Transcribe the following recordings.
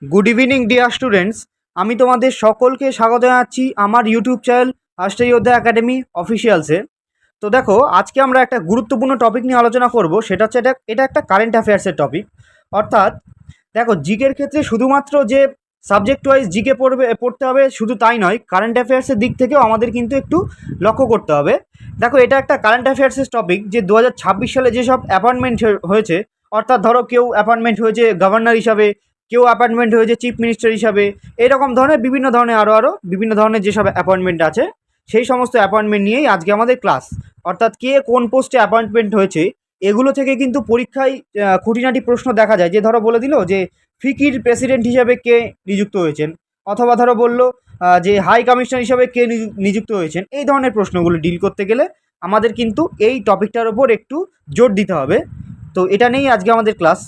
Good evening dear students. আমি তোমাদের সকলকে স্বাগত জানাচ্ছি আমার ইউটিউব চ্যানেল আষ্টে যোদ্ধা একাডেমি অফিসিয়ালসে। তো দেখো, আজকে আমরা একটা গুরুত্বপূর্ণ টপিক নিয়ে আলোচনা করব। সেটা হচ্ছে এটা একটা কারেন্ট অ্যাফেয়ার্সের টপিক। অর্থাৎ দেখো, জিকের ক্ষেত্রে শুধুমাত্র যে সাবজেক্ট ওয়াইজ জিকে পড়তে হবে শুধু তাই নয়, কারেন্ট অ্যাফেয়ার্সের দিক থেকেও আমাদের কিন্তু একটু লক্ষ্য করতে হবে। দেখো, এটা একটা কারেন্ট অ্যাফেয়ার্সের টপিক যে 2026 সালে যেসব অ্যাপয়েন্টমেন্ট হয়েছে, অর্থাৎ ধরো কেউ অ্যাপয়েন্টমেন্ট হয়েছে গভর্নর হিসাবে, কেউ অ্যাপয়েন্টমেন্ট হয়েছে চিফ মিনিস্টার হিসাবে, এরকম ধরনের বিভিন্ন ধরনের আরও বিভিন্ন ধরনের যেসব অ্যাপয়েন্টমেন্ট আছে, সেই সমস্ত অ্যাপয়েন্টমেন্ট নিয়েই আজকে আমাদের ক্লাস। অর্থাৎ কে কোন পোস্টে অ্যাপয়েন্টমেন্ট হয়েছে এগুলো থেকে কিন্তু পরীক্ষায় খুঁটিনাটি প্রশ্ন দেখা যায়। যে ধরো বলে দিল যে ফিকির প্রেসিডেন্ট হিসাবে কে নিযুক্ত হয়েছেন, অথবা ধরো বলল যে হাই কমিশনার হিসাবে কে নিযুক্ত হয়েছেন। এই ধরনের প্রশ্নগুলো ডিল করতে গেলে আমাদের কিন্তু এই টপিকটার ওপর একটু জোর দিতে হবে। তো এটা নিয়েই আজকে আমাদের ক্লাস।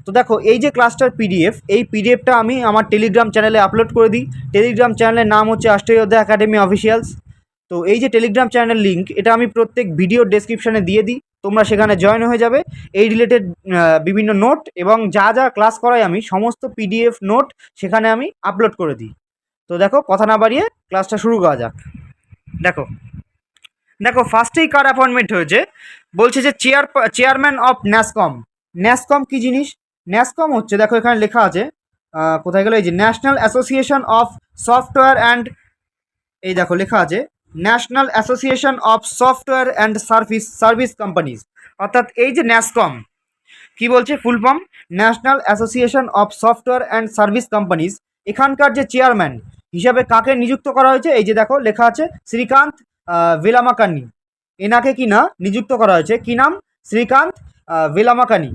তো দেখো, এই যে ক্লাসটার পিডিএফ, এই পিডিএফটা আমি আমার টেলিগ্রাম চ্যানেলে আপলোড করে দিই। টেলিগ্রাম চ্যানেলের নাম হচ্ছে আষ্টে যোদ্ধা একাডেমি অফিসিয়ালস। তো এই যে টেলিগ্রাম চ্যানেল লিঙ্ক, এটা আমি প্রত্যেক ভিডিওর ডেসক্রিপশানে দিয়ে দিই, তোমরা সেখানে জয়েন হয়ে যাবে। এই রিলেটেড বিভিন্ন নোট এবং যা যা ক্লাস করাই আমি সমস্ত পিডিএফ নোট সেখানে আমি আপলোড করে দিই। তো দেখো, কথা না বাড়িয়ে ক্লাসটা শুরু করা যাক। দেখো দেখো ফার্স্টেই কার অ্যাপয়েন্টমেন্ট হয়েছে, বলছে যে চেয়ারম্যান অফ ন্যাসকম। ন্যাসকম কী জিনিস? ন্যাসকম হচ্ছে, দেখো এখানে লেখা আছে, কোথায় গেল, এই যে national association of software and, এই দেখো লেখা আছে national association of software and service companies. অর্থাৎ এই যে ন্যাসকম কি বলছে, full form national association of software and service companies. এখানকার যে চেয়ারম্যান হিসাবে কাকে নিযুক্ত করা হয়েছে, এই যে দেখো লেখা আছে শ্রীকান্ত ভেলামাকানি। এনাকে কি না নিযুক্ত করা হয়েছে, কি নাম? শ্রীকান্ত ভেলামাকানি।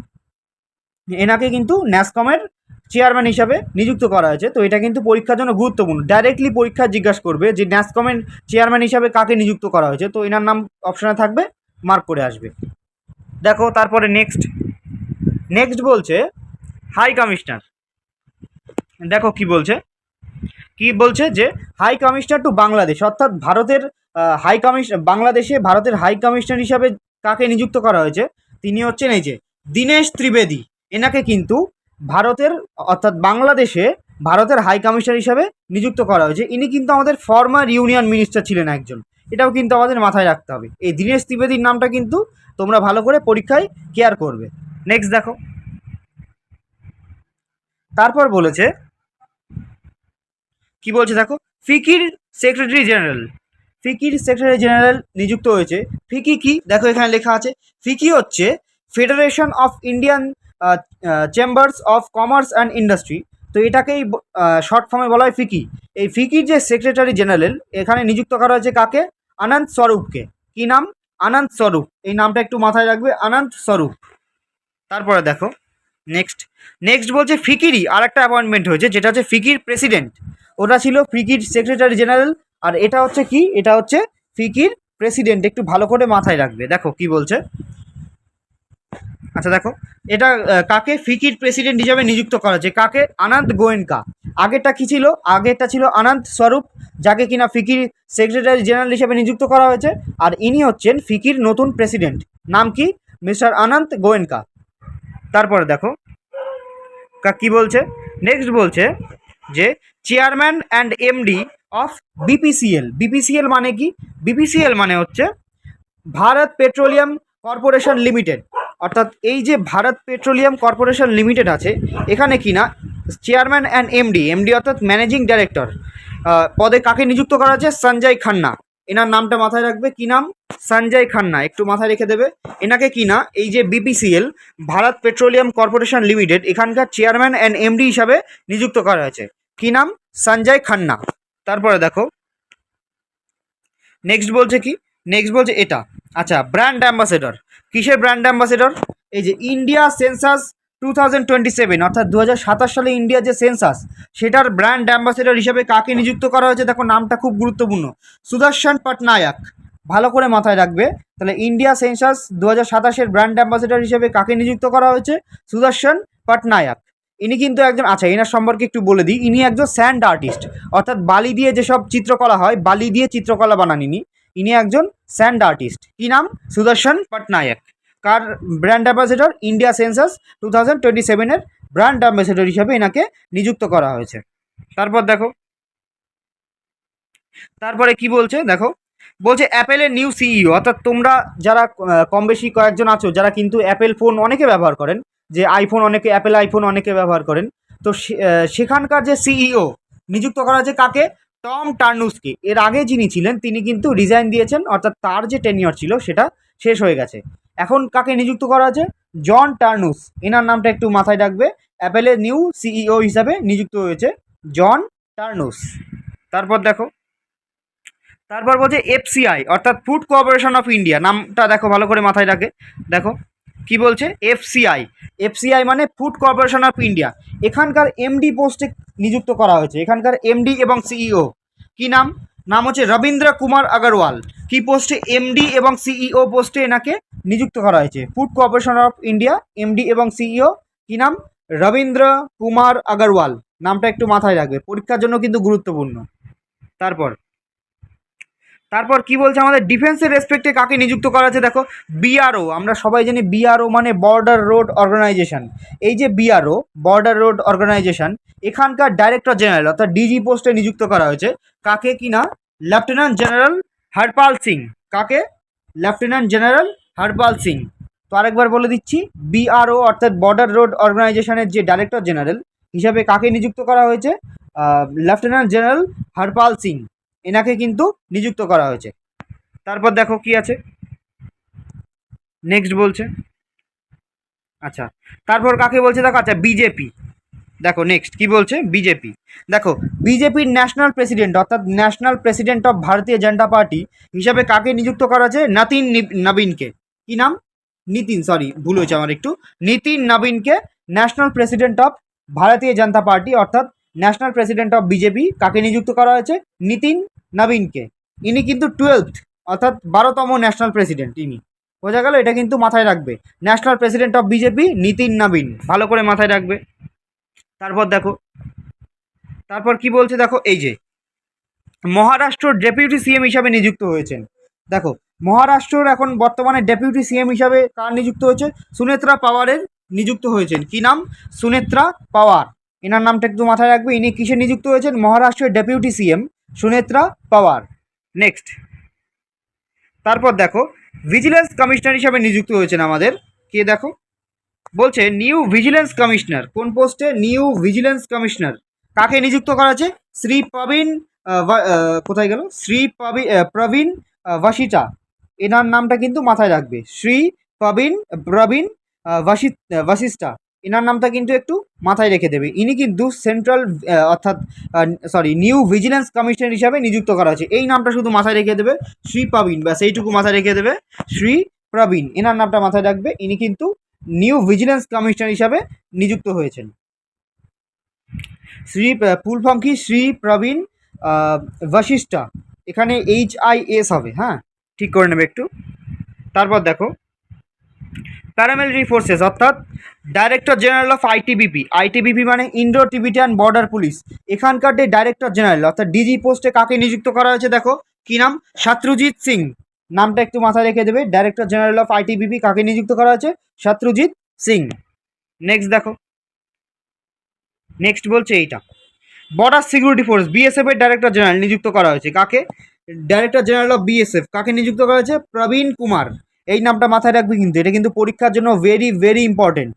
এনাকে কিন্তু ন্যাসকমের চেয়ারম্যান হিসাবে নিযুক্ত করা হয়েছে। তো এটা কিন্তু পরীক্ষার জন্য গুরুত্বপূর্ণ। ডাইরেক্টলি পরীক্ষা জিজ্ঞাসা করবে যে ন্যাসকমের চেয়ারম্যান হিসাবে কাকে নিযুক্ত করা হয়েছে, তো এনার নাম অপশানে থাকবে, মার্ক করে আসবে। দেখো তারপরে নেক্সট বলছে হাই কমিশনার। দেখো কি বলছে যে হাই কমিশনার টু বাংলাদেশ। অর্থাৎ ভারতের বাংলাদেশে ভারতের হাই কমিশনার হিসাবে কাকে নিযুক্ত করা হয়েছে, তিনি হচ্ছেন এই যে দীনেশ ত্রিবেদী। এনাকে কিন্তু ভারতের অর্থাৎ বাংলাদেশে ভারতের হাই কমিশনার হিসাবে নিযুক্ত করা হয়েছে। ইনি কিন্তু আমাদের ফর্মার ইউনিয়ন মিনিস্টার ছিলেন একজন, এটাও কিন্তু আমাদের মাথায় রাখতে হবে। এই দীনেশ ত্রিবেদীর নামটা কিন্তু তোমরা ভালো করে পরীক্ষায় কেয়ার করবে। নেক্সট দেখো, তারপর বলেছে কি বলছে, দেখো ফিকির সেক্রেটারি জেনারেল নিযুক্ত হয়েছে। ফিকি কি, দেখো এখানে লেখা আছে ফিকি হচ্ছে federation of Indian chambers of commerce and industry. তো এটাকেই শর্ট ফর্মে বলা হয় ফিকি। এই ফিকির যে সেক্রেটারি জেনারেল এখানে নিযুক্ত করা হয়েছে কাকে? আনন্দ স্বরূপকে। কি নাম? আনন্দ স্বরূপ। এই নামটা একটু মাথায় রাখবে, আনন্দ স্বরূপ। তারপরে দেখো নেক্সট বলছে ফিকিরই আর একটা অ্যাপয়েন্টমেন্ট হয়েছে, যেটা হচ্ছে ফিকির প্রেসিডেন্ট। ওটা ছিল ফিকির সেক্রেটারি জেনারেল, আর এটা হচ্ছে কি, এটা হচ্ছে ফিকির প্রেসিডেন্ট। একটু ভালো করে মাথায় রাখবে। দেখো কি বলছে, আচ্ছা দেখো, এটা কাকে ফিকির প্রেসিডেন্ট হিসাবে নিযুক্ত করা হয়েছে, কাকে? আনন্দ গোয়েঙ্কা। আগেরটা কি ছিল? আগেরটা ছিল আনন্দ স্বরূপ, যাকে কিনা ফিকির সেক্রেটারি জেনারেল হিসেবে নিযুক্ত করা হয়েছে। আর ইনি হচ্ছেন ফিকির নতুন প্রেসিডেন্ট। নাম কি? মিস্টার আনন্দ গোয়েঙ্কা। তারপরে দেখো কি বলছে, নেক্সট বলছে যে chairman and MD of BPCL. BPCL মানে কি? বিপিসিএল মানে হচ্ছে ভারত পেট্রোলিয়াম কর্পোরেশন লিমিটেড। অর্থাৎ এই যে ভারত পেট্রোলিয়াম কর্পোরেশন লিমিটেড আছে, এখানে কিনা চেয়ারম্যান অ্যান্ড এমডি অর্থাৎ ম্যানেজিং ডাইরেক্টর পদে কাকে নিযুক্ত করা হয়েছে? সঞ্জয় খান্না। এনার নামটা মাথায় রাখবে, কি নাম? সঞ্জয় খান্না, একটু মাথায় রেখে দেবে। এনাকে কিনা এই যে BPCL Bharat petroleum corporation limited এখানকার চেয়ারম্যান অ্যান্ড এমডি হিসাবে নিযুক্ত করা হয়েছে। কি নাম? সঞ্জয় খান্না। তারপরে দেখো নেক্সট বলছে কি, নেক্সট বলছে এটা, আচ্ছা ব্র্যান্ড অ্যাম্বাসেডর। কিসের ব্র্যান্ড অ্যাম্বাসেডর? এই যে ইন্ডিয়া সেন্সাস 2027, অর্থাৎ 2027 সালে ইন্ডিয়া যে সেন্সাস, সেটার ব্র্যান্ড অ্যাম্বাসেডর হিসেবে কাকে নিযুক্ত করা হয়েছে? দেখো নামটা খুব গুরুত্বপূর্ণ, সুদর্শন পটনায়ক। ভালো করে মাথায় রাখবে। তাহলে ইন্ডিয়া সেন্সাস 2027-এর ব্র্যান্ড অ্যাম্বাসেডর হিসেবে কাকে নিযুক্ত করা হয়েছে? সুদর্শন পটনায়ক। ইনি কিন্তু একজন, আচ্ছা এনার সম্পর্কে একটু বলে দিই, ইনি একজন স্যান্ড আর্টিস্ট। অর্থাৎ বালি দিয়ে যেসব চিত্রকলা হয়, বালি দিয়ে চিত্রকলা বানান ইনি একজন স্যান্ড আর্টিস্ট। কি নাম? সুদর্শন পটনায়ক। কার ব্র্যান্ড অ্যাম্বাসেডর? ইন্ডিয়া সেন্সাস 2027-এর ব্র্যান্ড অ্যাম্বাসেডর হিসাবে এনাকে নিযুক্ত করা হয়েছে। তারপর দেখো, তারপরে কি বলছে দেখো, বলছে অ্যাপেলের নিউ সিইও, অর্থাৎ তোমরা যারা কম বেশি কয়েকজন আছো যারা কিন্তু অ্যাপেল ফোন অনেকে ব্যবহার করেন, যে আইফোন অনেকে, অ্যাপেল আইফোন অনেকে ব্যবহার করেন, তো সেখানকার যে সিইও নিযুক্ত করা হয়েছে কাকে? টম টার্নুসকে। এর আগে যিনি ছিলেন তিনি কিন্তু রিজাইন দিয়েছেন, অর্থাৎ তার যে টেনিয়র ছিল সেটা শেষ হয়ে গেছে। এখন কাকে নিযুক্ত করা হয়েছে? জন টার্নুস। এনার নামটা একটু মাথায় রাখবে, অ্যাপেলের নিউ সিইও হিসাবে নিযুক্ত হয়েছে জন টার্নুস। তারপর দেখো, তারপর বলছে এফসিআই, অর্থাৎ ফুড কর্পোরেশন অফ ইন্ডিয়া, নামটা দেখো ভালো করে মাথায় রাখে। দেখো কি বলছে, এফসিআই। এফসিআই মানে ফুড কর্পোরেশন অফ ইন্ডিয়া। এখানকার এমডি পোস্টে নিযুক্ত করা হয়েছে, এখানকার এমডি এবং সিইও কি নাম? নাম হচ্ছে রবীন্দ্র কুমার আগরওয়াল। কি পোস্টে? এমডি এবং সিইও পোস্টে এনাকে নিযুক্ত করা হয়েছে। Food corporation of India MD এবং সিইও কি নাম? রবীন্দ্র কুমার আগরওয়াল। নামটা একটু মাথায় রাখবে, পরীক্ষার জন্য কিন্তু গুরুত্বপূর্ণ। তারপর তারপর কি বলছে, আমাদের ডিফেন্সের রেসপেক্টে কাকে নিযুক্ত করা আছে? দেখো বিআরও, আমরা সবাই জানি বিআরও মানে বর্ডার রোড অর্গানাইজেশন। এই যে বিআরও, বর্ডার রোড অর্গানাইজেশন, এখানকার ডাইরেক্টর জেনারেল অর্থাৎ ডিজি পোস্টে নিযুক্ত করা হয়েছে কাকে? কিনা লেফটেন্যান্ট জেনারেল হরপাল সিং। কাকে? Lieutenant general Harpal Singh. তো আরেকবার বলে দিচ্ছি, বিআরও অর্থাৎ বর্ডার রোড অর্গানাইজেশনের যে ডাইরেক্টর জেনারেল হিসাবে কাকে নিযুক্ত করা হয়েছে? লেফটেন্যান্ট জেনারেল হরপাল সিং, এনাকে কিন্তু নিযুক্ত করা হয়েছে। তারপর দেখো কি আছে, নেক্সট বলছে, আচ্ছা তারপর কাকে বলছে দেখো, আচ্ছা বিজেপি। দেখো নেক্সট কি বলছে, বিজেপি। দেখো বিজেপির ন্যাশনাল প্রেসিডেন্ট অর্থাৎ ন্যাশনাল প্রেসিডেন্ট অফ ভারতীয় জনতা পার্টি হিসাবে কাকে নিযুক্ত করা হয়েছে? নবীনকে। কি নাম? নিতিন, সরি ভুল হয়েছে আমার একটু, নিতিন নবীনকে ন্যাশনাল প্রেসিডেন্ট অফ ভারতীয় জনতা পার্টি অর্থাৎ ন্যাশনাল প্রেসিডেন্ট অফ বিজেপি কাকে নিযুক্ত করা হয়েছে? নিতিন নবীনকে। ইনি কিন্তু 12th অর্থাৎ 12তম ন্যাশনাল প্রেসিডেন্ট ইনি। বোঝা গেল? এটা কিন্তু মাথায় রাখবে, national president of BJP Nitin Nabin, ভালো করে মাথায় রাখবে। তারপর দেখো, তারপর কি বলছে দেখো, এই যে মহারাষ্ট্রর ডেপুটি সিএম হিসাবে নিযুক্ত হয়েছেন। দেখো মহারাষ্ট্রর এখন বর্তমানে ডেপুটি সিএম হিসাবে কার নিযুক্ত হয়েছে? সুনেত্রা পাওয়ারের নিযুক্ত হয়েছেন। কি নাম? সুনেত্রা পাওয়ার। এনার নামটা একটু মাথায় রাখবে। ইনি কিসে নিযুক্ত হয়েছেন? মহারাষ্ট্রের ডেপুটি সিএম সুনেত্রা পাওয়ার। নেক্সট, তারপর দেখো ভিজিলেন্স কমিশনার হিসাবে নিযুক্ত হয়েছেন আমাদের কে? দেখো বলছে নিউ ভিজিলেন্স কমিশনার। কোন পোস্টে? New vigilance commissioner. কাকে নিযুক্ত করা আছে? শ্রী প্রবীণ কোথায় গেল? শ্রী প্রবীণ ভাসিটা। এনার নামটা কিন্তু মাথায় রাখবে, শ্রী প্রবীণ ভাসিষ্টা। এনার নামটা কিন্তু একটু মাথায় রেখে দেবে। ইনি কিন্তু সেন্ট্রাল অর্থাৎ সরি নিউ ভিজিলেন্স কমিশনার হিসাবে নিযুক্ত করা আছে। এই নামটা শুধু মাথায় রেখে দেবে, শ্রী প্রবীণ, ব্যাস এইটুকু মাথায় রেখে দেবে, শ্রী প্রবীণ। এনার নামটা মাথায় রাখবে, ইনি কিন্তু নিউ ভিজিলেন্স কমিশনার হিসাবে নিযুক্ত হয়েছেন। শ্রী ফুল ফর্ম কি? শ্রী প্রবীণ ভাসিষ্টা। এখানে HIS হবে, হ্যাঁ ঠিক করে নেবে একটু। তারপর দেখো প্যারামিলিটারি ফোর্সেস অর্থাৎ director general of ITBP. ITBP মানে ইন্ডো টিবিটান বর্ডার পুলিশ। এখানকার যে ডাইরেক্টর জেনারেল অর্থাৎ ডিজি পোস্টে কাকে নিযুক্ত করা হয়েছে? দেখো কি নাম? শত্রুজিৎ সিং। নামটা একটু মাথায় রেখে দেবে, ডাইরেক্টর জেনারেল অফ আইটিবিপি কাকে নিযুক্ত করা হয়েছে? শত্রুজিৎ সিং। নেক্সট দেখো, নেক্সট বলছে এইটা বর্ডার সিকিউরিটি ফোর্স বিএসএফ এর ডাইরেক্টর জেনারেল নিযুক্ত করা হয়েছে কাকে? ডাইরেক্টর জেনারেল অফ বিএসএফ কাকে নিযুক্ত করা হয়েছে? প্রবীণ কুমার। এই নামটা মাথায় রাখবে কিন্তু, এটা কিন্তু পরীক্ষার জন্য ভেরি ভেরি ইম্পর্টেন্ট।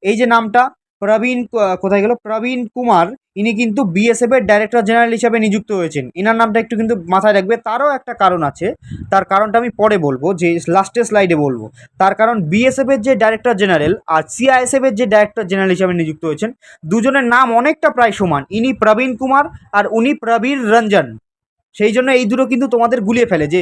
এই যে নামটা প্রবীণ, কোথায় গেল? প্রবীণ কুমার, ইনি কিন্তু বিএসএফ এর ডাইরেক্টর জেনারেল হিসাবে নিযুক্ত হয়েছেন। এনার নামটা একটু কিন্তু মাথায় রাখবে। তারও একটা কারণ আছে, তার কারণটা আমি পরে বলবো, যে লাস্টের স্লাইডে বলবো। তার কারণ বিএসএফ এর যে ডাইরেক্টর জেনারেল আর সিআইএসএফ এর যে ডাইরেক্টর জেনারেল হিসাবে নিযুক্ত হয়েছেন, দুজনের নাম অনেকটা প্রায় সমান। ইনি প্রবীণ কুমার আর উনি প্রবীর রঞ্জন। সেই জন্য এই দুটো কিন্তু তোমাদের গুলিয়ে ফেলে, যে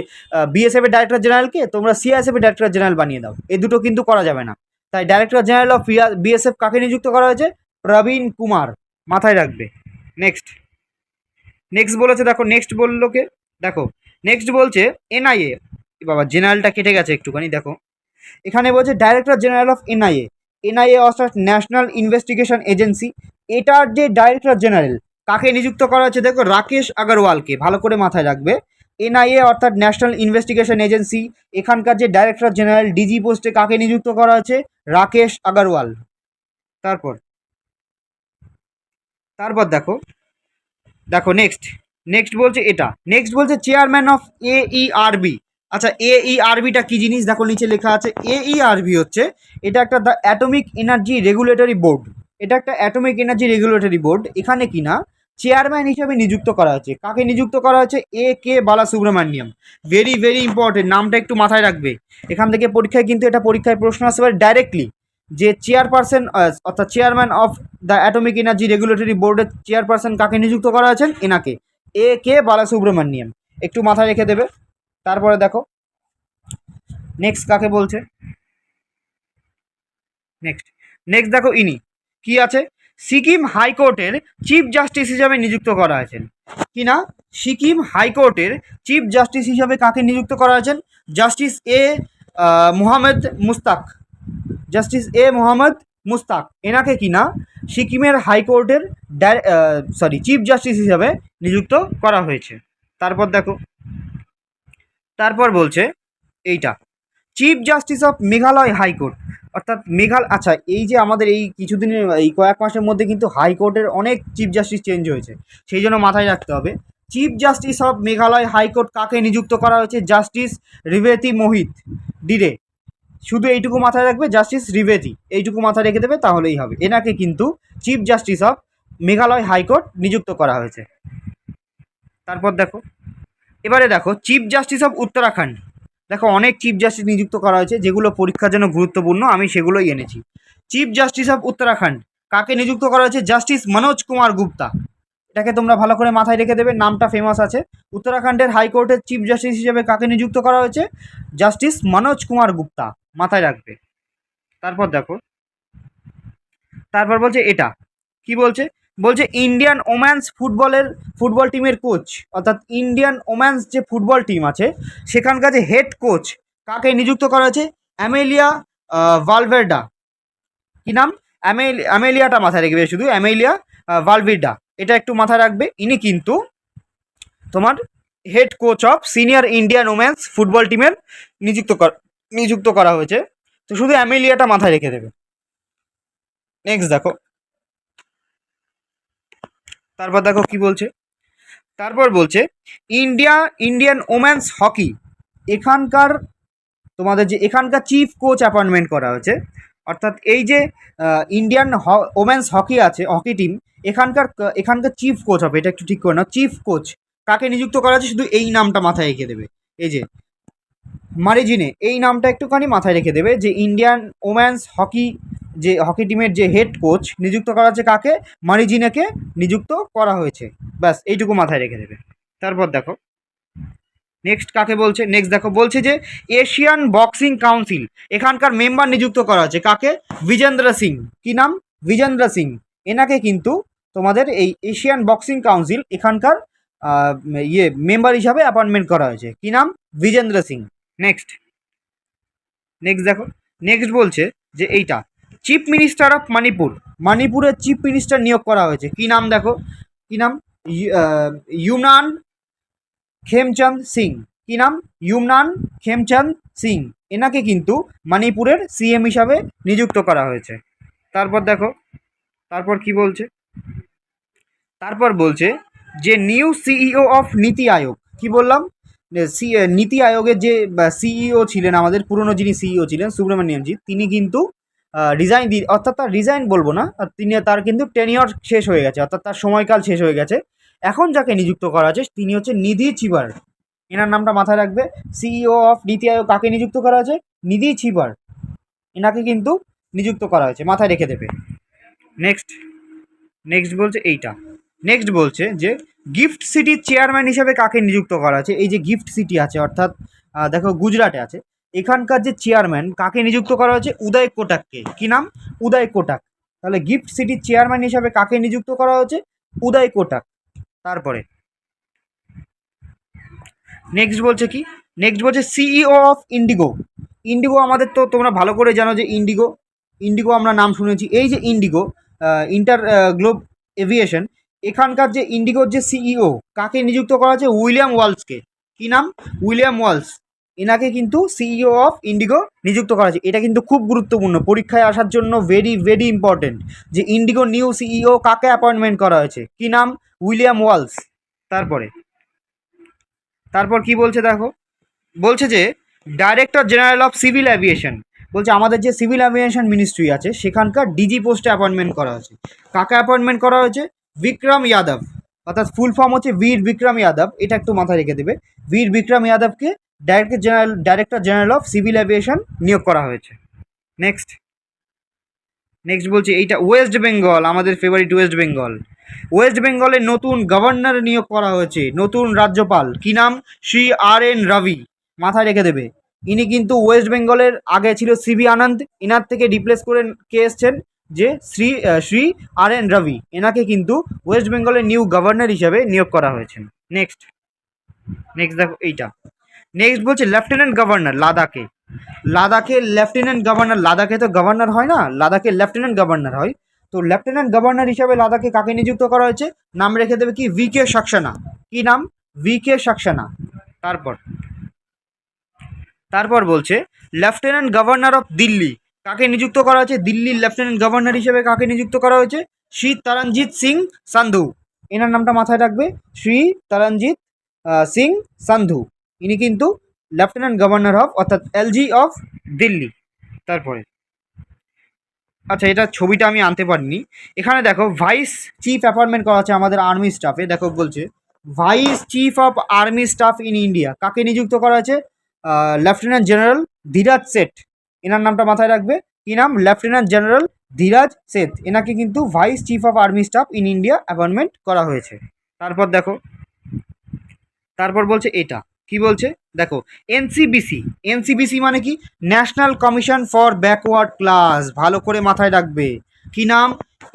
বিএসএফ এর ডাইরেক্টর জেনারেলকে তোমরা সিআইএসএফ এর ডাইরেক্টর জেনারেল বানিয়ে দাও। এই দুটো কিন্তু করা যাবে না। তাই ডাইরেক্টর জেনারেল অফ বিএসএফ কাকে নিযুক্ত করা হয়েছে? প্রবীণ কুমার, মাথায় রাখবে। নেক্সট, নেক্সট বলেছে দেখো, নেক্সট বললো কে? দেখো নেক্সট বলছে এনআইএ। বাবা জেনারেলটা কেটে গেছে একটুখানি, দেখো এখানে বলছে director general of NIA. NIA অর্থাৎ ন্যাশনাল ইনভেস্টিগেশন এজেন্সি। এটার যে ডাইরেক্টর জেনারেল কাকে নিযুক্ত করা হয়েছে? দেখো রাকেশ আগরওয়ালকে, ভালো করে মাথায় রাখবে। এনআইএ অর্থাৎ ন্যাশনাল ইনভেস্টিগেশন এজেন্সি, এখানকার যে ডাইরেক্টর জেনারেল ডিজি পোস্টে কাকে নিযুক্ত করা হয়েছে? রাকেশ আগরওয়াল। তারপর তারপর দেখো দেখো নেক্সট নেক্সট বলছে এটা, নেক্সট বলছে চেয়ারম্যান অফ AERB। আচ্ছা AERBটা কি জিনিস দেখো নিচে লেখা আছে। AERB হচ্ছে এটা একটা the atomic energy regulatory board. এটা একটা অ্যাটমিক এনার্জি রেগুলেটরি বোর্ড। এখানে কি না চেয়ারম্যান হিসেবে নিযুক্ত করা হয়েছে, কাকে নিযুক্ত করা হয়েছে? AK বালাসুব্রমণিয়াম। ভেরি ভেরি ইম্পর্টেন্ট, নামটা একটু মাথায় রাখবে। এখান থেকে পরীক্ষায় কিন্তু এটা পরীক্ষায় প্রশ্ন আসতে পারে ডাইরেক্টলি, যে চেয়ারপারসন অর্থাৎ chairman of the atomic energy regulatory বোর্ডের চেয়ারপারসন কাকে নিযুক্ত করা হয়েছেন? এনাকে, AK বালাসুব্রমণিয়াম। একটু মাথায় রেখে দেবে। তারপরে দেখো নেক্সট কাকে বলছে। নেক্সট নেক্সট দেখো ইনি কি আছে, সিকিম হাইকোর্টের চিফ জাস্টিস হিসাবে নিযুক্ত করা হয়েছেন। কি না, সিকিম হাইকোর্টের চিফ জাস্টিস হিসাবে কাকে নিযুক্ত করা হয়েছেন? জাস্টিস মোহাম্মদ মুস্তাক। জাস্টিস মোহাম্মদ মুস্তাক এনাকে কিনা সিকিমের হাইকোর্টের চিফ জাস্টিস হিসাবে নিযুক্ত করা হয়েছে। তারপর দেখো তারপর বলছে এইটা, chief justice of Meghalaya high court. অর্থাৎ আচ্ছা এই যে আমাদের এই কিছুদিনের এই কয়েক মাসের মধ্যে কিন্তু হাইকোর্টের অনেক চিফ জাস্টিস চেঞ্জ হয়েছে, সেই জন্য মাথায় রাখতে হবে chief justice of Meghalaya high court কাকে নিযুক্ত করা হয়েছে? জাস্টিস রিভেতি মোহিত ডিরে। শুধু এইটুকু মাথায় রাখবে, জাস্টিস রিভেতি, এইটুকু মাথায় রেখে দেবে তাহলেই হবে। এনাকে কিন্তু chief justice of Meghalaya high court নিযুক্ত করা হয়েছে। তারপর দেখো এবারে দেখো চিফ জাস্টিস অফ উত্তরাখণ্ড। দেখো অনেক চিফ জাস্টিস নিযুক্ত করা হয়েছে, যেগুলো পরীক্ষার জন্য গুরুত্বপূর্ণ আমি সেগুলোই এনেছি। চিফ জাস্টিস অফ উত্তরাখণ্ড কাকে নিযুক্ত করা হয়েছে? জাস্টিস মনোজ কুমার গুপ্তা। এটাকে তোমরা ভালো করে মাথায় রেখে দেবে, নামটা ফেমাস আছে। উত্তরাখণ্ডের হাইকোর্টের চিফ জাস্টিস হিসেবে কাকে নিযুক্ত করা হয়েছে? জাস্টিস মনোজ কুমার গুপ্তা, মাথায় রাখবে। তারপর দেখো তারপর বলছে এটা কি বলছে, বলছে ইন্ডিয়ান ওম্যান্স ফুটবল টিমের কোচ, অর্থাৎ ইন্ডিয়ান ওম্যান্স যে ফুটবল টিম আছে সেখানকার যে হেড কোচ কাকে নিযুক্ত করা হয়েছে? অ্যামেলিয়া ভালভের্ডা। কি নাম? অ্যামেলিয়াটা মাথায় রাখবে, শুধু অ্যামেলিয়া ভালভির্ডা, এটা একটু মাথায় রাখবে। ইনি কিন্তু তোমার head coach of senior Indian women's football টিমের নিযুক্ত করা হয়েছে। তো শুধু অ্যামেলিয়াটা মাথায় রেখে দেবে। নেক্সট দেখো তারপর দেখো কি বলছে। তারপর বলছে ইন্ডিয়ান ওমেন্স হকি এখানকার তোমাদের যে এখানকার চিফ কোচ অ্যাপয়েন্টমেন্ট করা হয়েছে। অর্থাৎ এই যে ইন্ডিয়ান ওমেন্স হকি আছে, হকি টিম, এখানকার চিফ কোচ হবে। এটা একটু ঠিক করে নাও, চিফ কোচ কাকে নিযুক্ত করা হয়েছে? শুধু এই নামটা মাথায় রেখে দেবে, এই যে মারিজিনে, এই নামটা একটুখানি মাথায় রেখে দেবে যে ইন্ডিয়ান ওমেন্স হকি টিমের যে হেড কোচ নিযুক্ত করা হচ্ছে কাকে? মারিজিনেকে নিযুক্ত করা হয়েছে। ব্যাস এইটুকু মাথায় রেখে দেবে। তারপর দেখো নেক্সট কাকে বলছে। নেক্সট দেখো বলছে যে এশিয়ান বক্সিং কাউন্সিল এখানকার মেম্বার নিযুক্ত করা হচ্ছে কাকে? বিজেন্দ্র সিং। কি নাম? বিজেন্দ্র সিং। এনাকে কিন্তু তোমাদের এই এশিয়ান বক্সিং কাউন্সিল এখানকার মেম্বার হিসাবে অ্যাপয়েন্টমেন্ট করা হয়েছে। কি নাম? বিজেন্দ্র সিং। নেক্সট নেক্সট দেখো নেক্সট বলছে যে এইটা চিফ মিনিস্টার অফ মণিপুরের চিফ মিনিস্টার নিয়োগ করা হয়েছে। কি নাম দেখো, কি নাম? ইউনান খেমচাঁদ সিং। কি নাম? ইউনান খেমচাঁদ সিং। এনাকে কিন্তু মণিপুরের CM হিসাবে নিযুক্ত করা হয়েছে। তারপর দেখো তারপর কি বলছে। তারপর বলছে যে নিউ CEO অফ নীতি আয়োগ। কি বললাম? নীতি আয়োগের যে CEO ছিলেন আমাদের পুরনো, যিনি CEO ছিলেন সুব্রমণিয়ামজি, তিনি কিন্তু রিজাইন অর্থাৎ তার রিজাইন বলবো না, তার কিন্তু টেনিয়র শেষ হয়ে গেছে, অর্থাৎ তার সময়কাল শেষ হয়ে গেছে। এখন যাকে নিযুক্ত করা আছে তিনি হচ্ছে নিধি চিবার। এনার নামটা মাথায় রাখবে। CEO অফ নীতি আয়োগ কাকে নিযুক্ত করা হয়েছে? নিধি চিবার। এনাকে কিন্তু নিযুক্ত করা হয়েছে, মাথায় রেখে দেবে। নেক্সট নেক্সট বলছে এইটা, নেক্সট বলছে যে গিফট সিটির চেয়ারম্যান হিসেবে কাকে নিযুক্ত করা আছে? এই যে গিফট সিটি আছে, অর্থাৎ দেখো গুজরাটে আছে, এখানকার যে চেয়ারম্যান কাকে নিযুক্ত করা হয়েছে? উদয় কোটাককে। কি নাম? উদয় কোটাক। তাহলে গিফট সিটির চেয়ারম্যান হিসাবে কাকে নিযুক্ত করা হয়েছে? উদয় কোটাক। তারপরে নেক্সট বলছে কি, নেক্সট বলছে CEO অফ ইন্ডিগো। ইন্ডিগো আমাদের তো তোমরা ভালো করে জানো যে ইন্ডিগো আমরা নাম শুনেছি। এই যে ইন্ডিগো ইন্টার গ্লোব এভিয়েশন, এখানকার যে ইন্ডিগোর যে CEO কাকে নিযুক্ত করা হয়েছে? উইলিয়াম ওয়ালসকে। কি নাম? William Walls. এনাকে কিন্তু সিইও অফ ইন্ডিগো নিযুক্ত করা হয়েছে। এটা কিন্তু খুব গুরুত্বপূর্ণ, পরীক্ষায় আসার জন্য ভেরি ভেরি ইম্পর্টেন্ট, যে ইন্ডিগো নিউ সিইও কাকে অ্যাপয়েন্টমেন্ট করা হয়েছে, কি নাম, উইলিয়াম ওয়ালস। তারপর কি বলছে দেখো, বলছে যে director general of civil aviation, বলছে আমাদের যে সিভিল অ্যাভিয়েশন মিনিস্ট্রি আছে সেখানকার ডিজি পোস্টে অ্যাপয়েন্টমেন্ট করা হয়েছে। কাকে অ্যাপয়েন্টমেন্ট করা হয়েছে, বিক্রম যাদব, অর্থাৎ ফুল ফর্ম হচ্ছে বীর বিক্রম যাদব, এটা একটু মাথায় রেখে দেবে। বীর বিক্রম যাদবকে director general of civil aviation নিয়োগ করা হয়েছে। নেক্সট বলছি এইটা ওয়েস্ট বেঙ্গল, আমাদের ফেভারিট ওয়েস্ট বেঙ্গল। ওয়েস্ট বেঙ্গলের নতুন গভর্নর নিয়োগ করা হয়েছে, নতুন রাজ্যপাল, কি নাম, শ্রী RN রাভি, মাথায় রেখে দেবে। ইনি কিন্তু ওয়েস্ট বেঙ্গলের, আগে ছিল CV আনন্দ, এনার থেকে রিপ্লেস করে কে এসছেন, যে শ্রী RN রাভি, এনাকে কিন্তু ওয়েস্ট বেঙ্গলের নিউ গভর্নর হিসাবে নিয়োগ করা হয়েছে। নেক্সট দেখো এইটা। নেক্সট বলছে লেফটেন্যান্ট গভর্নর লাদাখের লেফটেন্যান্ট গভর্নর, লাদাখে তো গভর্নর হয় না, লাদাখের লেফটেন্যান্ট গভর্নর হয়। তো লেফটেন্যান্ট গভর্নর হিসাবে লাদাখে কাকে নিযুক্ত করা হয়েছে, নাম রেখে দেবে কি, VK সাক্সেনা, কি নাম, VK সাক্সেনা। তারপর বলছে লেফটেন্যান্ট গভর্নর অফ দিল্লি, কাকে নিযুক্ত করা হয়েছে, দিল্লির লেফটেন্যান্ট গভর্নর হিসেবে কাকে নিযুক্ত করা হয়েছে, শ্রী তরণজিৎ সিং সান্ধু, এনার নামটা মাথায় রাখবে, শ্রী তরণজিৎ সিং সান্ধু, ইনি কিন্তু লেফটেন্যান্ট গভর্নর অফ, অর্থাৎ LG অফ দিল্লি। তারপরে আচ্ছা, এটা ছবিটা আমি আনতে পারিনি, এখানে দেখো ভাইস চিফ অ্যাপয়েন্টমেন্ট করা আছে আমাদের আর্মি স্টাফে, দেখো বলছে vice chief of army staff in India, কাকে নিযুক্ত করা আছে, লেফটেন্যান্ট জেনারেল ধীরাজ সেঠ, এনার নামটা মাথায় রাখবে, কি নাম, লেফটেন্যান্ট জেনারেল ধীরাজ সেঠ, এনাকে কিন্তু vice chief of army staff in India appointment করা হয়েছে। তারপর দেখো, তারপর বলছে এটা কি বলছে দেখো, এনসিবিসি মানে কি, national commission for backward class, ভালো করে মাথায় রাখবে, কি নাম,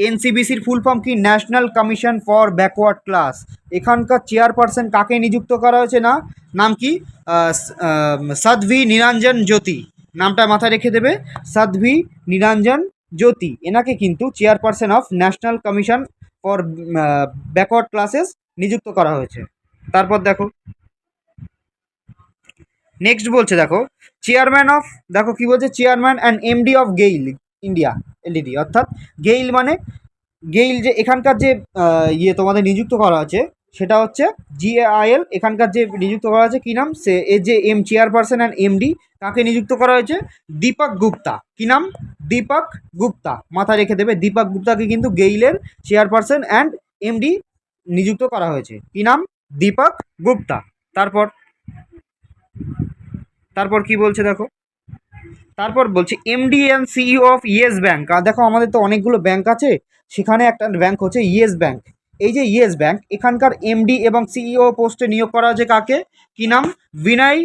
এনসিবিসির ফুল ফর্ম কি, national commission for backward class. এখানকার চেয়ারপারসন কাকে নিযুক্ত করা হয়েছে, না নাম কি, সাধ্বী নিরঞ্জন জ্যোতি, নামটা মাথায় রেখে দেবে, সাধ্বী নিরঞ্জন জ্যোতি, এনাকে কিন্তু chairperson of national commission for backward classes নিযুক্ত করা হয়েছে। তারপর দেখো নেক্সট বলছে দেখো চেয়ারম্যান অফ, দেখো কি বলছে, chairman and MD of GAIL India LTD, অর্থাৎ গেইল মানে গেইল, যে এখানকার যে তোমাদের নিযুক্ত করা আছে সেটা হচ্ছে GAIL, এখানকার যে নিযুক্ত করা আছে কি নাম, সে এ যে চেয়ারপারসন অ্যান্ড MD, কাকে নিযুক্ত করা হয়েছে, দীপক গুপ্তা, কি নাম, দীপক গুপ্তা, মাথায় রেখে দেবে, দীপক গুপ্তাকে কিন্তু গেইলের চেয়ারপারসন অ্যান্ড MD নিযুক্ত করা হয়েছে, কি নাম, দীপক গুপ্তা। তারপর কি বলছে দেখো, তারপর বলছে MD and CEO of Yes Bank, আর দেখো আমাদের তো অনেকগুলো ব্যাংক আছে, সেখানে একটা ব্যাংক হচ্ছে ইয়েস ব্যাংক। এই যে ইয়েস ব্যাংক, এখানকার MD এবং CEO পোস্টে নিয়োগ করা হয়েছে কাকে, কি নাম, বিনয়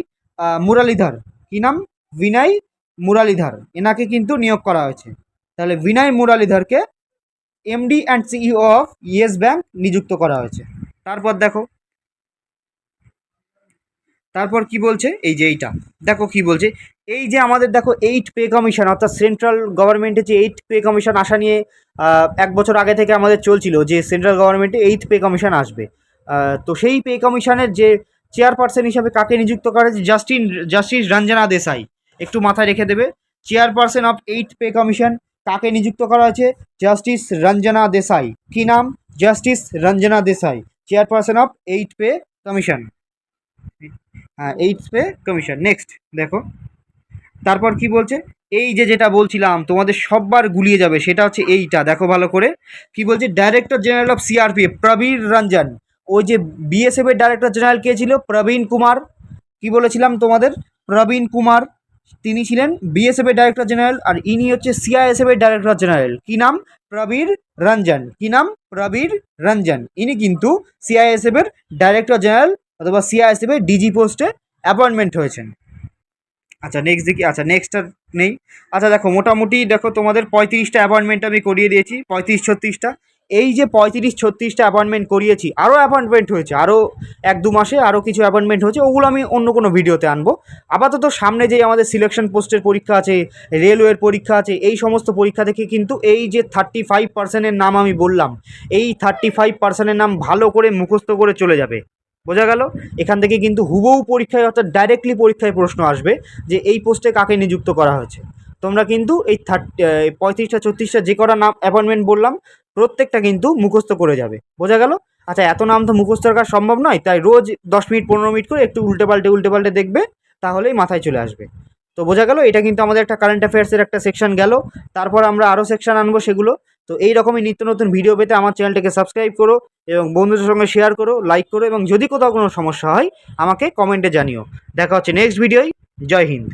মুরালিধর, কি নাম, বিনয় মুরালিধর, এনাকে কিন্তু নিয়োগ করা হয়েছে। তাহলে বিনয় মুরালিধরকে MD and CEO of yes bank নিযুক্ত করা হয়েছে। তারপর দেখো, তারপর কি বলছে, এই যে এইটা দেখো কি বলছে, এই যে আমাদের দেখো 8 পে কমিশন, অর্থাৎ সেন্ট্রাল গভর্নমেন্টের যে 8 পে কমিশন আসা নিয়ে 1 বছর আগে থেকে আমাদের চলছিল, যে সেন্ট্রাল গভর্নমেন্টে 8 পে কমিশন আসবে। তো সেই পে কমিশনের যে চেয়ারপারসন হিসাবে কাকে নিযুক্ত করা হয়েছে, জাস্টিস রঞ্জনা দেসাই, একটু মাথায় রেখে দেবে, চেয়ারপারসন অফ 8 পে কমিশন কাকে নিযুক্ত করা হয়েছে, জাস্টিস রঞ্জনা দেসাই, কি নাম, justice Ranjana Desai, chairperson of 8 pay commission, 8 pay commission. Next দেখো, তারপর কি বলছে, এই যে যেটা বলছিলাম তোমাদের সববার গুলিয়ে যাবে, সেটা হচ্ছে এইটা, দেখো ভালো করে কি বলছে, director general of CRPF Prabir Ranjan, ওই যে BSF এর ডাইরেক্টর জেনারেল কে ছিল, প্রবীণ কুমার, কি বলেছিলাম তোমাদের, প্রবীণ কুমার, তিনি ছিলেন BSF এর ডাইরেক্টর জেনারেল, আর ইনি হচ্ছে CISF এর ডাইরেক্টর জেনারেল, কি নাম, প্রবীর রঞ্জন, কি নাম, প্রবীর রঞ্জন, ইনি কিন্তু CISF এর ডাইরেক্টর জেনারেল অথবা CISF এর DG পোস্টে অ্যাপয়েন্টমেন্ট হয়েছেন। আচ্ছা নেক্সট দেখি, আচ্ছা নেক্সট আর নেই। আচ্ছা দেখো মোটামুটি দেখো তোমাদের 35টা অ্যাপয়েন্টমেন্ট আমি করিয়ে দিয়েছি, 35-36টা। এই যে 35-36টা অ্যাপয়েন্টমেন্ট করিয়েছি, আরও অ্যাপয়েন্টমেন্ট হয়েছে, আরও 1-2 মাসে আরও কিছু অ্যাপয়েন্টমেন্ট হয়েছে, ওগুলো আমি অন্য কোনো ভিডিওতে আনবো। আপাতত সামনে যে আমাদের সিলেকশন পোস্টের পরীক্ষা আছে, রেলওয়ের পরীক্ষা আছে, এই সমস্ত পরীক্ষা থেকে কিন্তু এই যে 35%-এর নাম আমি বললাম, এই 35%-এর নাম ভালো করে মুখস্থ করে চলে যাবে। বোঝা গেল? এখান থেকে কিন্তু হুবহু পরীক্ষায় অর্থাৎ ডাইরেক্টলি পরীক্ষায় প্রশ্ন আসবে যে এই পোস্টে কাকে নিযুক্ত করা হয়েছে। তোমরা কিন্তু এই 35টা 36টা যে কটা নাম অ্যাপয়েন্টমেন্ট বললাম প্রত্যেকটা কিন্তু মুখস্থ করে যাবে। বোঝা গেল? আচ্ছা, এত নাম তো মুখস্থ রাখা সম্ভব নয়, তাই রোজ 10 মিনিট 15 মিনিট করে একটু উল্টে পাল্টে দেখবে, তাহলেই মাথায় চলে আসবে। তো বোঝা গেল, এটা কিন্তু আমাদের একটা কারেন্ট অ্যাফেয়ার্সের একটা সেকশন গেল। তারপর আমরা আরও সেকশন আনবো সেগুলো। তো এই রকমই নিত্য নতুন ভিডিও পেতে আমার চ্যানেলটাকে সাবস্ক্রাইব করো এবং বন্ধুদের সঙ্গে শেয়ার করো, লাইক করো, এবং যদি কোথাও কোনো সমস্যা হয় আমাকে কমেন্টে জানিও। দেখা হচ্ছে নেক্সট ভিডিওয়। জয় হিন্দ।